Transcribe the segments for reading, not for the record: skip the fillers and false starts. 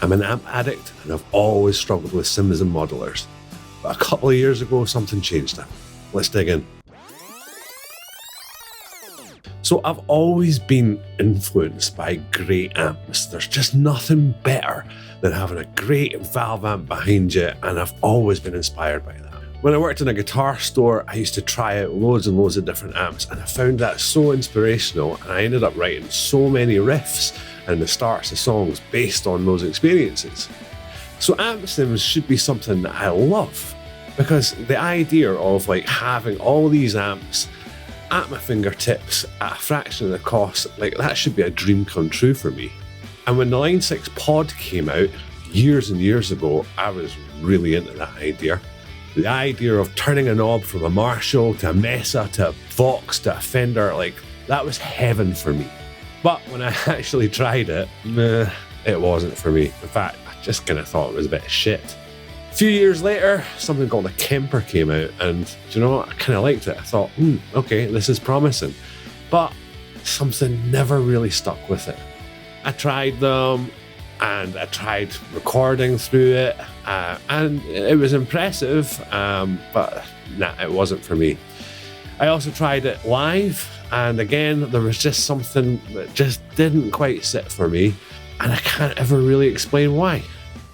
I'm an amp addict and I've always struggled with sims and modelers. But a couple of years ago, something changed that. Let's dig in. So I've always been influenced by great amps. There's just nothing better than having a great valve amp behind you, and I've always been inspired by that. When I worked in a guitar store, I used to try out loads and loads of different amps, and I found that so inspirational, and I ended up writing so many riffs and the starts of songs based on those experiences. So amp sims should be something that I love, because the idea of like having all these amps at my fingertips at a fraction of the cost, like that should be a dream come true for me. And when the Line 6 Pod came out years and years ago, I was really into that idea. The idea of turning a knob from a Marshall to a Mesa to a Vox to a Fender, like that was heaven for me. But when I actually tried it, it wasn't for me. In fact, I just kind of thought it was a bit of shit. A few years later, something called a Kemper came out, and do you know what? I kind of liked it. I thought, okay, this is promising. But something never really stuck with it. I tried them, and I tried recording through it, and it was impressive, but nah, it wasn't for me. I also tried it live, and again, there was just something that just didn't quite sit for me, and I can't ever really explain why.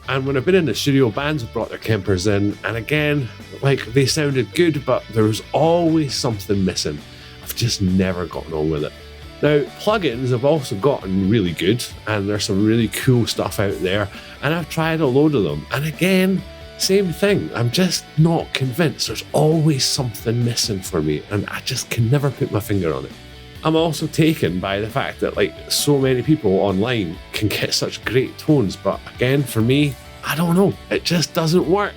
And when I've been in the studio, bands have brought their Kempers in, and again, like they sounded good, but there was always something missing. I've just never gotten on with it. Now, plugins have also gotten really good, and there's some really cool stuff out there, and I've tried a load of them, and again, same thing. I'm just not convinced. There's always something missing for me, and I just can never put my finger on it. I'm also taken by the fact that like so many people online can get such great tones, but again, for me, I don't know. It just doesn't work.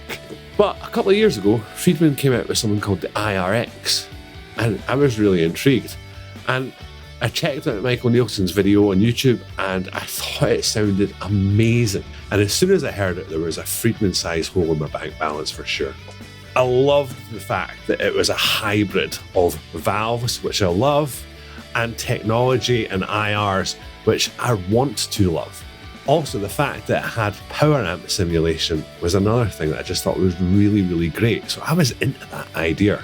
But a couple of years ago, Friedman came out with something called the IRX, and I was really intrigued. And I checked out Michael Nielsen's video on YouTube, and I thought it sounded amazing. And as soon as I heard it, there was a Friedman-sized hole in my bank balance for sure. I loved the fact that it was a hybrid of valves, which I love, and technology and IRs, which I want to love. Also, the fact that it had power amp simulation was another thing that I just thought was really, really great. So I was into that idea.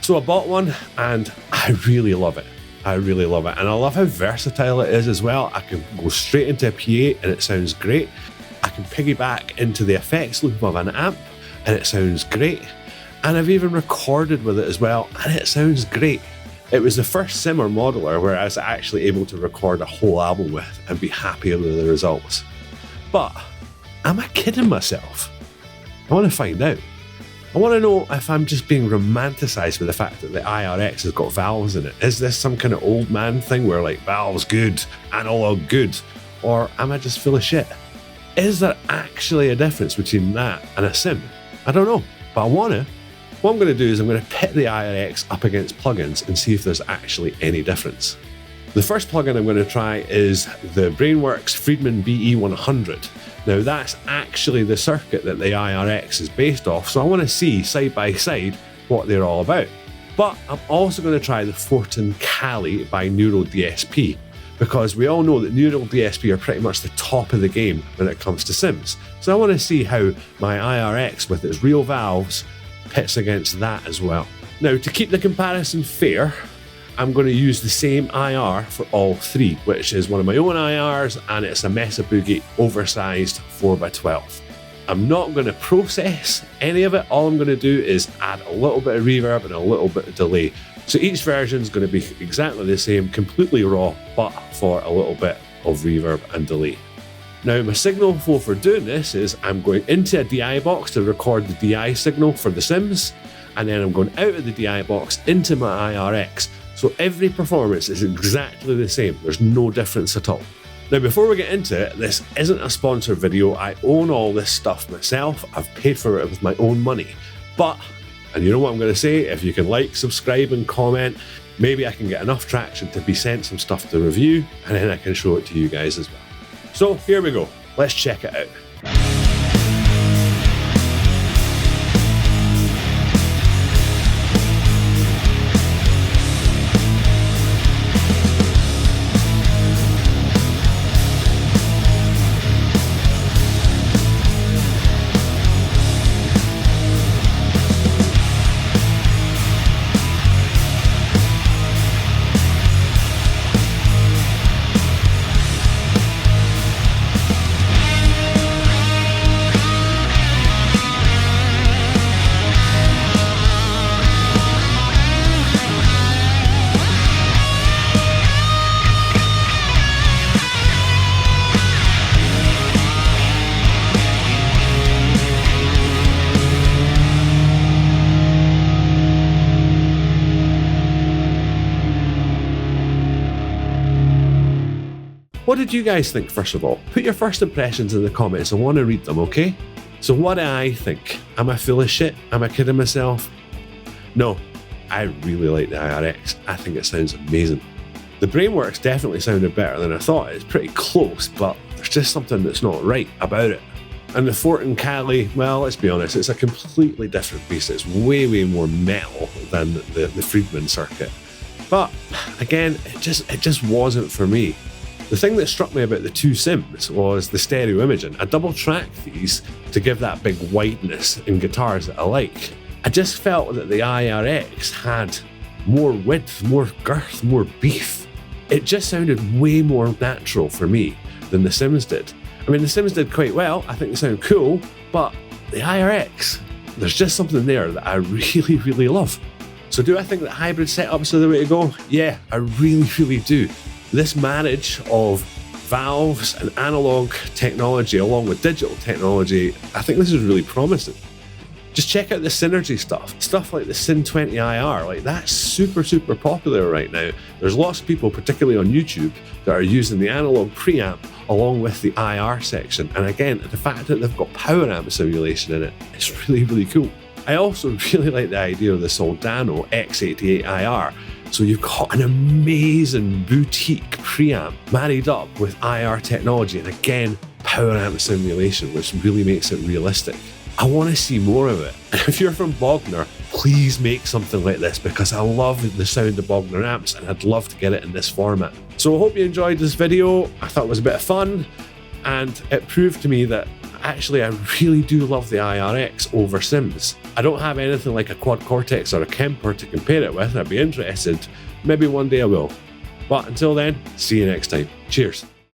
So I bought one, and I really love it. I really love it. And I love how versatile it is as well. I can go straight into a PA and it sounds great. I can piggyback into the effects loop of an amp and it sounds great. And I've even recorded with it as well, and it sounds great. It was the first sim or modeler where I was actually able to record a whole album with and be happy with the results. But am I kidding myself? I want to find out. I want to know if I'm just being romanticized with the fact that the IRX has got valves in it. Is this some kind of old man thing where like valves good, analog good, or am I just full of shit? Is there actually a difference between that and a sim? I don't know, but I want to. What I'm going to do is I'm going to pit the IRX up against plugins and see if there's actually any difference. The first plugin I'm going to try is the Brainworks Friedman BE100. Now that's actually the circuit that the IRX is based off, so I want to see side by side what they're all about. But I'm also going to try the Fortin Cali by Neural DSP, because we all know that Neural DSP are pretty much the top of the game when it comes to sims. So I want to see how my IRX with its real valves pits against that as well. Now, to keep the comparison fair, I'm going to use the same IR for all three, which is one of my own IRs, and it's a Mesa Boogie oversized 4x12. I'm not going to process any of it. All I'm going to do is add a little bit of reverb and a little bit of delay. So each version is going to be exactly the same, completely raw, but for a little bit of reverb and delay. Now, my signal flow for doing this is I'm going into a DI box to record the DI signal for the sims, and then I'm going out of the DI box into my IRX. So every performance is exactly the same. There's no difference at all. Now, before we get into it, this isn't a sponsored video. I own all this stuff myself. I've paid for it with my own money. But, and you know what I'm going to say, if you can like, subscribe and comment, maybe I can get enough traction to be sent some stuff to review, and then I can show it to you guys as well. So here we go. Let's check it out. What did you guys think, first of all? Put your first impressions in the comments. I want to read them, okay? So what do I think? Am I full of shit? Am I kidding myself? No, I really like the IRX. I think it sounds amazing. The Brainworks definitely sounded better than I thought. It's pretty close, but there's just something that's not right about it. And the Fortin Cali, well, let's be honest, it's a completely different beast. It's way, way more metal than the Friedman circuit. But again, it just wasn't for me. The thing that struck me about the two Sims was the stereo imaging. I double tracked these to give that big wideness in guitars that I like. I just felt that the IRX had more width, more girth, more beef. It just sounded way more natural for me than the Sims did. I mean, the Sims did quite well. I think they sound cool, but the IRX, there's just something there that I really, really love. So do I think that hybrid setups are the way to go? Yeah, I really, really do. This marriage of valves and analog technology along with digital technology, I think this is really promising. Just check out the synergy stuff like the Syn 20 IR, like that's super, super popular right now. There's lots of people, particularly on YouTube, that are using the analog preamp along with the IR section. And again, the fact that they've got power amp simulation in it, it's really, really cool. I also really like the idea of the Soldano X88 IR. So you've got an amazing boutique preamp married up with IR technology and again, power amp simulation, which really makes it realistic. I want to see more of it. And if you're from Bogner, please make something like this because I love the sound of Bogner amps and I'd love to get it in this format. So I hope you enjoyed this video. I thought it was a bit of fun and it proved to me that actually I really do love the IRX over Sims. I don't have anything like a Quad Cortex or a Kemper to compare it with. I'd be interested. Maybe one day I will. But until then, see you next time. Cheers.